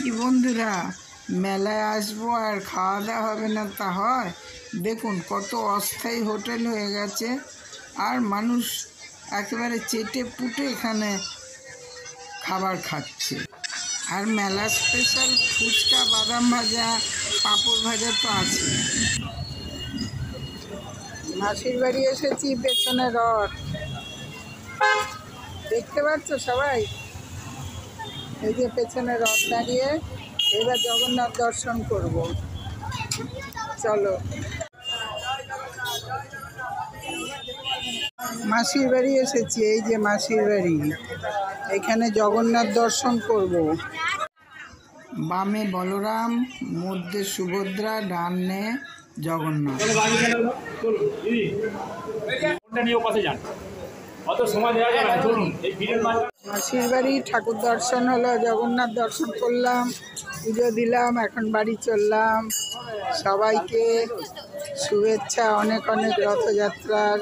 কি বন্ধুরা, মেলায় আসবো আর খাওয়া দাওয়া হবে না তা হয়? দেখুন কত অস্থায়ী হোটেল হয়ে গেছে, আর মানুষ একেবারে চেটে পুটে এখানে খাবার খাচ্ছে। আর মেলা স্পেশাল ফুচকা, বাদাম ভাজা, পাঁপড় ভাজা তো আছে। মাসির বাড়ি এসেছি, পেছনে রথ দেখতে পাচ্ছ সবাই? এই যে পেছনে রথ দাঁড়িয়ে, এবার জগন্নাথ দর্শন করব। চলো, মাসির বাড়ি এসেছি, এই যে মাসির বাড়ি। এখানে জগন্নাথ দর্শন করব। বামে বলরাম, মধ্যে সুভদ্রা, ডানে জগন্নাথ। মাসির বাড়ি ঠাকুর দর্শন হলো, জগন্নাথ দর্শন করলাম, পুজো দিলাম, এখন বাড়ি চললাম। সবাইকে শুভেচ্ছা, অনেক অনেক রথযাত্রার।